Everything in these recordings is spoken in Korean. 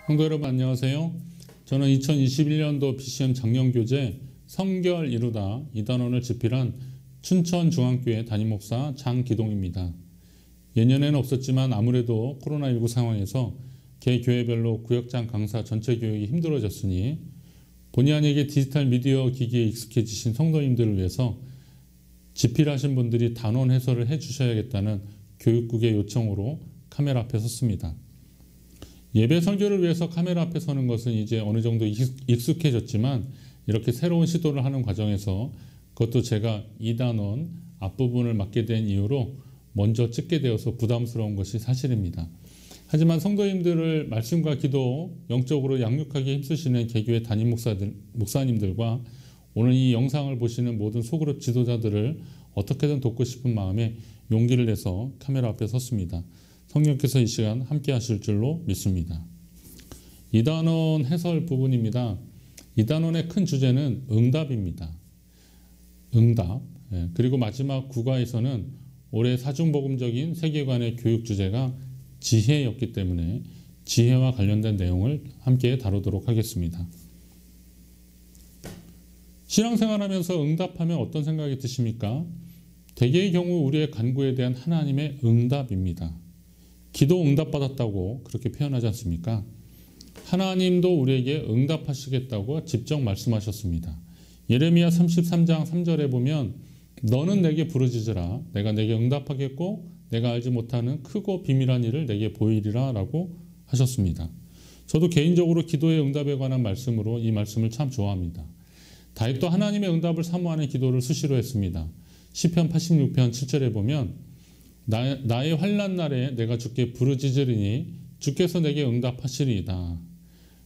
성도 여러분 안녕하세요. 저는 2021년도 BCM 작년교재 성결 이루다 이 단원을 집필한 춘천중앙교회 담임목사 장기동입니다. 예년에는 없었지만 아무래도 코로나19 상황에서 개 교회별로 구역장 강사 전체 교육이 힘들어졌으니 본의 아니게 디지털 미디어 기기에 익숙해지신 성도님들을 위해서 집필하신 분들이 단원 해설을 해주셔야겠다는 교육국의 요청으로 카메라 앞에 섰습니다. 예배 설교를 위해서 카메라 앞에 서는 것은 이제 어느 정도 익숙해졌지만 이렇게 새로운 시도를 하는 과정에서 그것도 제가 2단원 앞부분을 맡게 된 이유로 먼저 찍게 되어서 부담스러운 것이 사실입니다. 하지만 성도님들을 말씀과 기도, 영적으로 양육하기에 힘쓰시는 개교회 담임 목사님들과 오늘 이 영상을 보시는 모든 소그룹 지도자들을 어떻게든 돕고 싶은 마음에 용기를 내서 카메라 앞에 섰습니다. 성령께서 이 시간 함께 하실 줄로 믿습니다. 2단원 해설 부분입니다. 2단원의 큰 주제는 응답입니다. 응답. 그리고 마지막 국가에서는 올해 사중복음적인 세계관의 교육 주제가 지혜였기 때문에 지혜와 관련된 내용을 함께 다루도록 하겠습니다. 신앙생활하면서 응답하면 어떤 생각이 드십니까? 대개의 경우 우리의 간구에 대한 하나님의 응답입니다. 기도 응답받았다고 그렇게 표현하지 않습니까? 하나님도 우리에게 응답하시겠다고 직접 말씀하셨습니다. 예레미야 33장 3절에 보면 너는 내게 부르짖으라 내가 내게 응답하겠고 내가 알지 못하는 크고 비밀한 일을 내게 보이리라 라고 하셨습니다. 저도 개인적으로 기도의 응답에 관한 말씀으로 이 말씀을 참 좋아합니다. 다윗도 하나님의 응답을 사모하는 기도를 수시로 했습니다. 시편 86편 7절에 보면 나의 환난 날에 내가 주께 부르짖으리니 주께서 내게 응답하시리이다.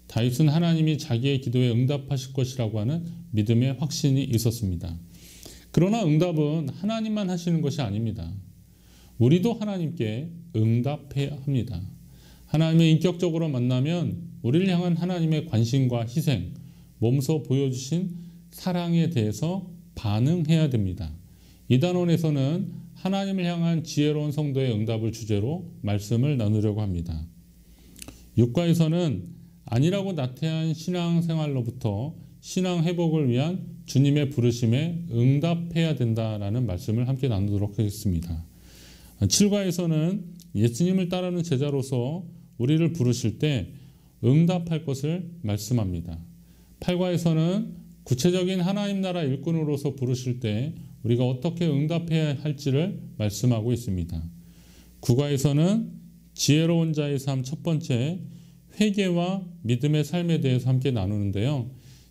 다윗은 하나님이 자기의 기도에 응답하실 것이라고 하는 믿음의 확신이 있었습니다. 그러나 응답은 하나님만 하시는 것이 아닙니다. 우리도 하나님께 응답해야 합니다. 하나님을 인격적으로 만나면 우리를 향한 하나님의 관심과 희생, 몸소 보여주신 사랑에 대해서 반응해야 됩니다. 이 단원에서는 하나님을 향한 지혜로운 성도의 응답을 주제로 말씀을 나누려고 합니다. 6과에서는 아니라고 나태한 신앙생활로부터 신앙 회복을 위한 주님의 부르심에 응답해야 된다라는 말씀을 함께 나누도록 하겠습니다. 7과에서는 예수님을 따르는 제자로서 우리를 부르실 때 응답할 것을 말씀합니다. 8과에서는 구체적인 하나님 나라 일꾼으로서 부르실 때 우리가 어떻게 응답해야 할지를 말씀하고 있습니다. 9과에서는 지혜로운 자의 삶 첫 번째 회개와 믿음의 삶에 대해서 함께 나누는데요.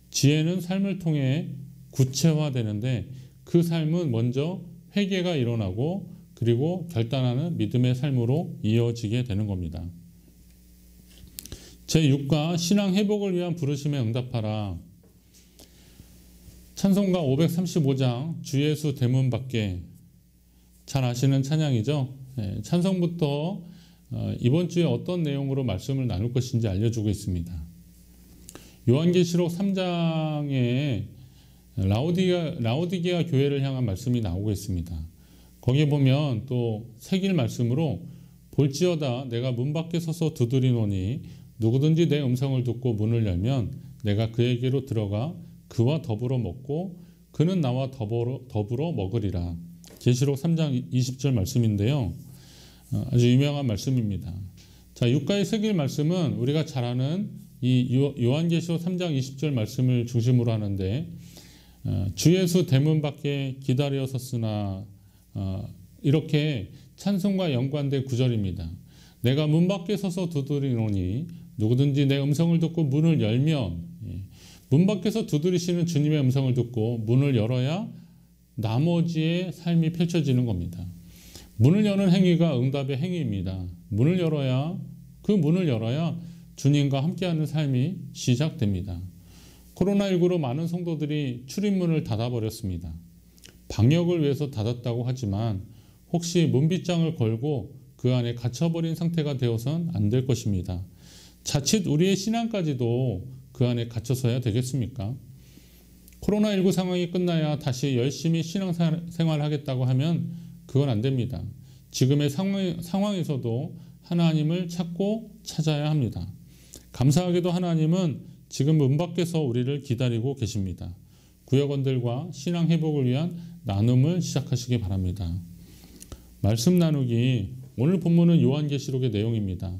지혜는 삶을 통해 구체화되는데 그 삶은 먼저 회개가 일어나고 그리고 결단하는 믿음의 삶으로 이어지게 되는 겁니다. 제6과 신앙 회복을 위한 부르심에 응답하라. 찬송가 535장 주 예수 대문 밖에 잘 아시는 찬양이죠. 찬송부터 이번 주에 어떤 내용으로 말씀을 나눌 것인지 알려주고 있습니다. 요한계시록 3장에 라오디게아 교회를 향한 말씀이 나오고 있습니다. 거기에 보면 또 새길 말씀으로 볼지어다 내가 문 밖에 서서 두드리노니 누구든지 내 음성을 듣고 문을 열면 내가 그에게로 들어가 그와 더불어 먹고 그는 나와 더불어 먹으리라. 계시록 3장 20절 말씀인데요. 아주 유명한 말씀입니다. 자, 6가의 새길 말씀은 우리가 잘 아는 이 요한계시록 3장 20절 말씀을 중심으로 하는데 주 예수 대문 밖에 기다려 섰으나 이렇게 찬송과 연관된 구절입니다. 내가 문 밖에 서서 두드리노니 누구든지 내 음성을 듣고 문을 열면 문 밖에서 두드리시는 주님의 음성을 듣고 문을 열어야 나머지의 삶이 펼쳐지는 겁니다. 문을 여는 행위가 응답의 행위입니다. 문을 열어야 주님과 함께하는 삶이 시작됩니다. 코로나19로 많은 성도들이 출입문을 닫아버렸습니다. 방역을 위해서 닫았다고 하지만 혹시 문빗장을 걸고 그 안에 갇혀버린 상태가 되어선 안 될 것입니다. 자칫 우리의 신앙까지도 그 안에 갇혀서야 되겠습니까? 코로나19 상황이 끝나야 다시 열심히 신앙생활 하겠다고 하면 그건 안 됩니다. 지금의 상황에서도 하나님을 찾고 찾아야 합니다. 감사하게도 하나님은 지금 문 밖에서 우리를 기다리고 계십니다. 구역원들과 신앙 회복을 위한 나눔을 시작하시기 바랍니다. 말씀 나누기, 오늘 본문은 요한계시록의 내용입니다.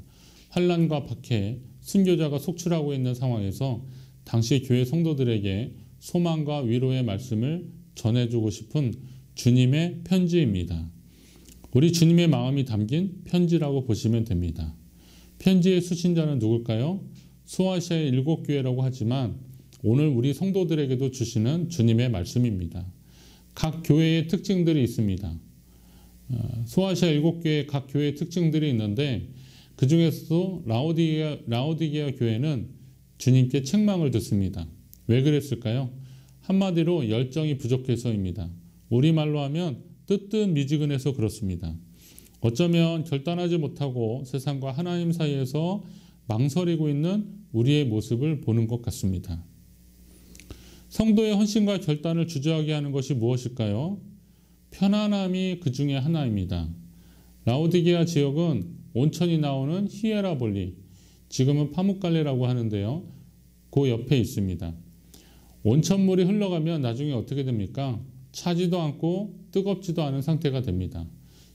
환난과 박해, 순교자가 속출하고 있는 상황에서 당시 교회 성도들에게 소망과 위로의 말씀을 전해주고 싶은 주님의 편지입니다. 우리 주님의 마음이 담긴 편지라고 보시면 됩니다. 편지의 수신자는 누굴까요? 소아시아의 7교회라고 하지만 오늘 우리 성도들에게도 주시는 주님의 말씀입니다. 각 교회의 특징들이 있습니다. 소아시아 7교회의 각 교회의 특징들이 있는데 그 중에서도 라오디게아 교회는 주님께 책망을 듣습니다. 왜 그랬을까요? 한마디로 열정이 부족해서입니다. 우리말로 하면 뜨뜻미지근해서 그렇습니다. 어쩌면 결단하지 못하고 세상과 하나님 사이에서 망설이고 있는 우리의 모습을 보는 것 같습니다. 성도의 헌신과 결단을 주저하게 하는 것이 무엇일까요? 편안함이 그 중에 하나입니다. 라오디게아 지역은 온천이 나오는 히에라볼리, 지금은 파묵갈레라고 하는데요. 그 옆에 있습니다. 온천물이 흘러가면 나중에 어떻게 됩니까? 차지도 않고 뜨겁지도 않은 상태가 됩니다.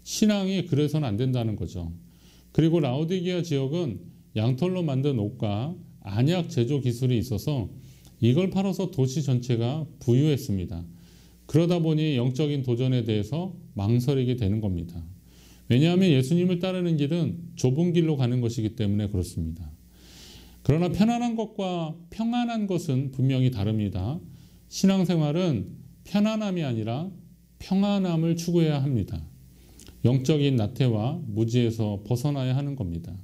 신앙이 그래서는 안 된다는 거죠. 그리고 라오디게아 지역은 양털로 만든 옷과 안약 제조 기술이 있어서 이걸 팔아서 도시 전체가 부유했습니다. 그러다 보니 영적인 도전에 대해서 망설이게 되는 겁니다. 왜냐하면 예수님을 따르는 길은 좁은 길로 가는 것이기 때문에 그렇습니다. 그러나 편안한 것과 평안한 것은 분명히 다릅니다. 신앙생활은 편안함이 아니라 평안함을 추구해야 합니다. 영적인 나태와 무지에서 벗어나야 하는 겁니다.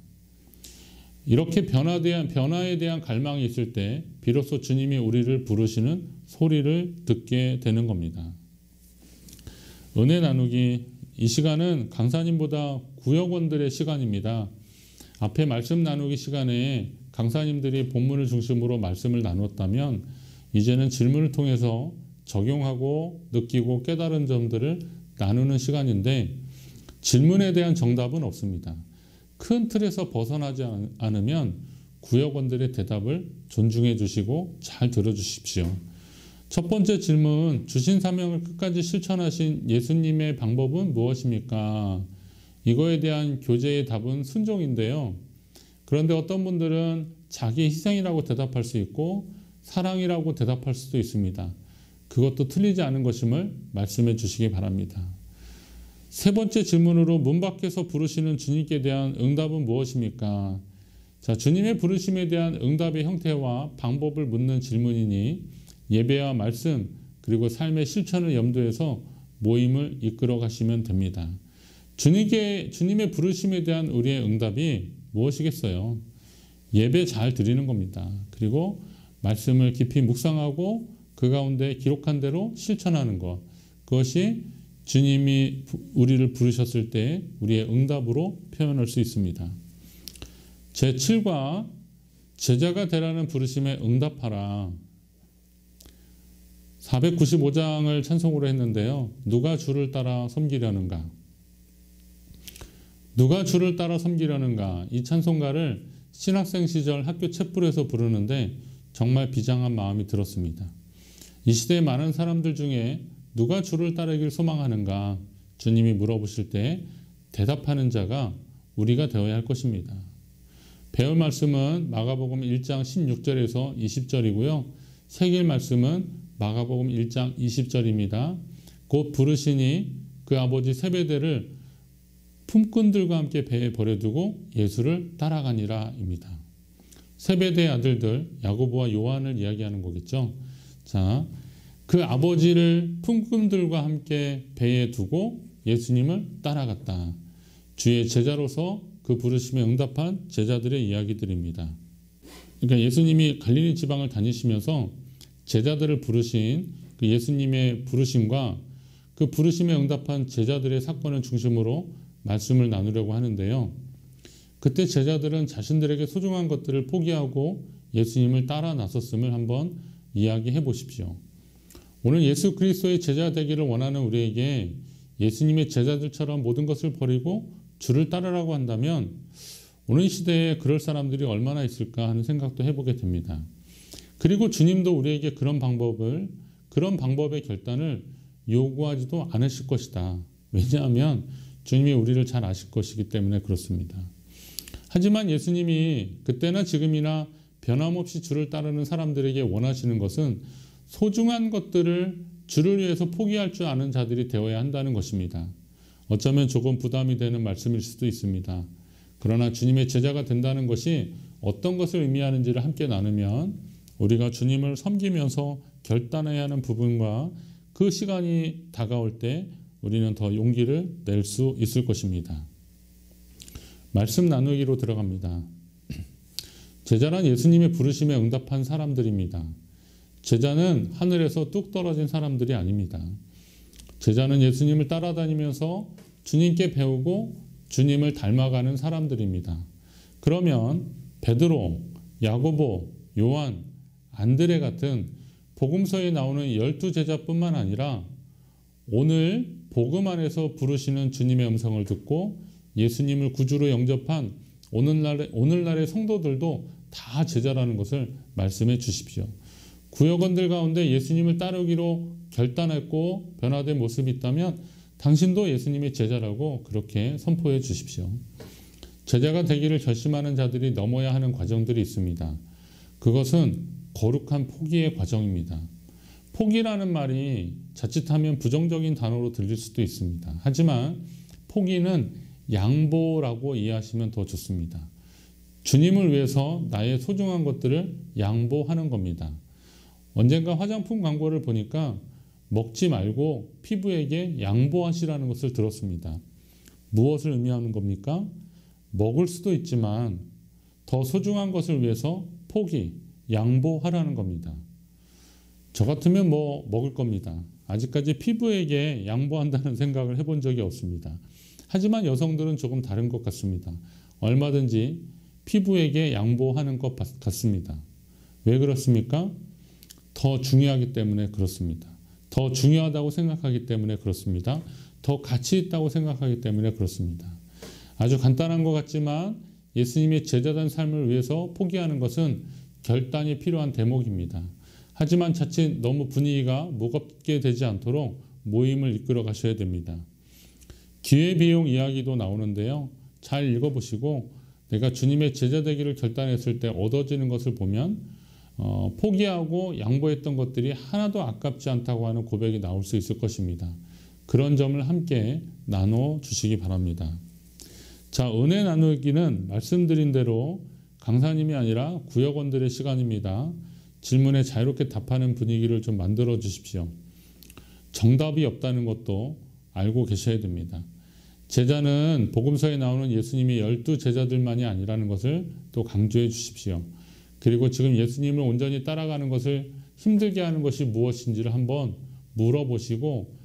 이렇게 변화에 대한 갈망이 있을 때 비로소 주님이 우리를 부르시는 소리를 듣게 되는 겁니다. 은혜 나누기, 이 시간은 강사님보다 구역원들의 시간입니다. 앞에 말씀 나누기 시간에 강사님들이 본문을 중심으로 말씀을 나눴다면 이제는 질문을 통해서 적용하고 느끼고 깨달은 점들을 나누는 시간인데 질문에 대한 정답은 없습니다. 큰 틀에서 벗어나지 않으면 구역원들의 대답을 존중해 주시고 잘 들어주십시오. 첫 번째 질문, 주신 사명을 끝까지 실천하신 예수님의 방법은 무엇입니까? 이거에 대한 교재의 답은 순종인데요. 그런데 어떤 분들은 자기 희생이라고 대답할 수 있고 사랑이라고 대답할 수도 있습니다. 그것도 틀리지 않은 것임을 말씀해 주시기 바랍니다. 세 번째 질문으로 문 밖에서 부르시는 주님께 대한 응답은 무엇입니까? 자, 주님의 부르심에 대한 응답의 형태와 방법을 묻는 질문이니 예배와 말씀 그리고 삶의 실천을 염두해서 모임을 이끌어 가시면 됩니다. 주님의 부르심에 대한 우리의 응답이 무엇이겠어요? 예배 잘 드리는 겁니다. 그리고 말씀을 깊이 묵상하고 그 가운데 기록한 대로 실천하는 것, 그것이 주님이 우리를 부르셨을 때 우리의 응답으로 표현할 수 있습니다. 제7과 제자가 되라는 부르심에 응답하라. 495장을 찬송으로 했는데요. 누가 주를 따라 섬기려는가? 누가 주를 따라 섬기려는가? 이 찬송가를 신학생 시절 학교 챗불에서 부르는데 정말 비장한 마음이 들었습니다. 이 시대의 많은 사람들 중에 누가 주를 따르길 소망하는가? 주님이 물어보실 때 대답하는 자가 우리가 되어야 할 것입니다. 배울 말씀은 마가복음 1장 16절에서 20절이고요. 새길 말씀은 마가복음 1장 20절입니다. 곧 부르시니 그 아버지 세베대를 품꾼들과 함께 배에 버려두고 예수를 따라가니라입니다. 세베대의 아들들 야고보와 요한을 이야기하는 거겠죠. 자, 그 아버지를 품꾼들과 함께 배에 두고 예수님을 따라갔다. 주의 제자로서 그 부르심에 응답한 제자들의 이야기들입니다. 그러니까 예수님이 갈릴리 지방을 다니시면서 제자들을 부르신 그 예수님의 부르심과 그 부르심에 응답한 제자들의 사건을 중심으로 말씀을 나누려고 하는데요. 그때 제자들은 자신들에게 소중한 것들을 포기하고 예수님을 따라 나섰음을 한번 이야기해 보십시오. 오늘 예수 그리스도의 제자 되기를 원하는 우리에게 예수님의 제자들처럼 모든 것을 버리고 주를 따르라고 한다면 오늘 시대에 그럴 사람들이 얼마나 있을까 하는 생각도 해보게 됩니다. 그리고 주님도 우리에게 그런 방법의 결단을 요구하지도 않으실 것이다. 왜냐하면 주님이 우리를 잘 아실 것이기 때문에 그렇습니다. 하지만 예수님이 그때나 지금이나 변함없이 주를 따르는 사람들에게 원하시는 것은 소중한 것들을 주를 위해서 포기할 줄 아는 자들이 되어야 한다는 것입니다. 어쩌면 조금 부담이 되는 말씀일 수도 있습니다. 그러나 주님의 제자가 된다는 것이 어떤 것을 의미하는지를 함께 나누면 우리가 주님을 섬기면서 결단해야 하는 부분과 그 시간이 다가올 때 우리는 더 용기를 낼 수 있을 것입니다. 말씀 나누기로 들어갑니다. 제자란 예수님의 부르심에 응답한 사람들입니다. 제자는 하늘에서 뚝 떨어진 사람들이 아닙니다. 제자는 예수님을 따라다니면서 주님께 배우고 주님을 닮아가는 사람들입니다. 그러면 베드로, 야고보, 요한, 안드레 같은 복음서에 나오는 12제자뿐만 아니라 오늘 복음 안에서 부르시는 주님의 음성을 듣고 예수님을 구주로 영접한 오늘날의 성도들도 다 제자라는 것을 말씀해 주십시오. 구역원들 가운데 예수님을 따르기로 결단했고 변화된 모습이 있다면 당신도 예수님의 제자라고 그렇게 선포해 주십시오. 제자가 되기를 결심하는 자들이 넘어야 하는 과정들이 있습니다. 그것은 거룩한 포기의 과정입니다. 포기라는 말이 자칫하면 부정적인 단어로 들릴 수도 있습니다. 하지만 포기는 양보라고 이해하시면 더 좋습니다. 주님을 위해서 나의 소중한 것들을 양보하는 겁니다. 언젠가 화장품 광고를 보니까 먹지 말고 피부에게 양보하시라는 것을 들었습니다. 무엇을 의미하는 겁니까? 먹을 수도 있지만 더 소중한 것을 위해서 포기, 양보하라는 겁니다. 저 같으면 먹을 겁니다. 아직까지 피부에게 양보한다는 생각을 해본 적이 없습니다. 하지만 여성들은 조금 다른 것 같습니다. 얼마든지 피부에게 양보하는 것 같습니다. 왜 그렇습니까? 더 중요하기 때문에 그렇습니다. 더 중요하다고 생각하기 때문에 그렇습니다. 더 가치 있다고 생각하기 때문에 그렇습니다. 아주 간단한 것 같지만 예수님의 제자된 삶을 위해서 포기하는 것은 결단이 필요한 대목입니다. 하지만 자칫 너무 분위기가 무겁게 되지 않도록 모임을 이끌어 가셔야 됩니다. 기회비용 이야기도 나오는데요. 잘 읽어보시고 내가 주님의 제자 되기를 결단했을 때 얻어지는 것을 보면 포기하고 양보했던 것들이 하나도 아깝지 않다고 하는 고백이 나올 수 있을 것입니다. 그런 점을 함께 나눠주시기 바랍니다. 자, 은혜 나누기는 말씀드린 대로 강사님이 아니라 구역원들의 시간입니다. 질문에 자유롭게 답하는 분위기를 좀 만들어 주십시오. 정답이 없다는 것도 알고 계셔야 됩니다. 제자는 복음서에 나오는 예수님이 12제자들만이 아니라는 것을 또 강조해 주십시오. 그리고 지금 예수님을 온전히 따라가는 것을 힘들게 하는 것이 무엇인지를 한번 물어보시고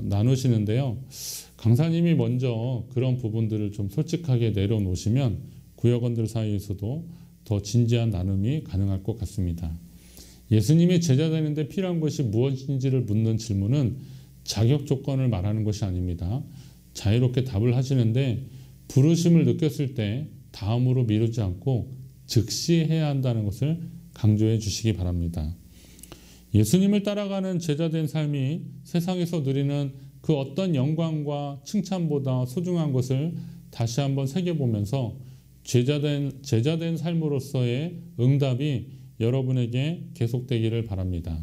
나누시는데요. 강사님이 먼저 그런 부분들을 좀 솔직하게 내려놓으시면 구역원들 사이에서도 더 진지한 나눔이 가능할 것 같습니다. 예수님이 제자 되는데 필요한 것이 무엇인지를 묻는 질문은 자격 조건을 말하는 것이 아닙니다. 자유롭게 답을 하시는데 부르심을 느꼈을 때 다음으로 미루지 않고 즉시 해야 한다는 것을 강조해 주시기 바랍니다. 예수님을 따라가는 제자된 삶이 세상에서 누리는 그 어떤 영광과 칭찬보다 소중한 것을 다시 한번 새겨보면서 제자된 삶으로서의 응답이 여러분에게 계속되기를 바랍니다.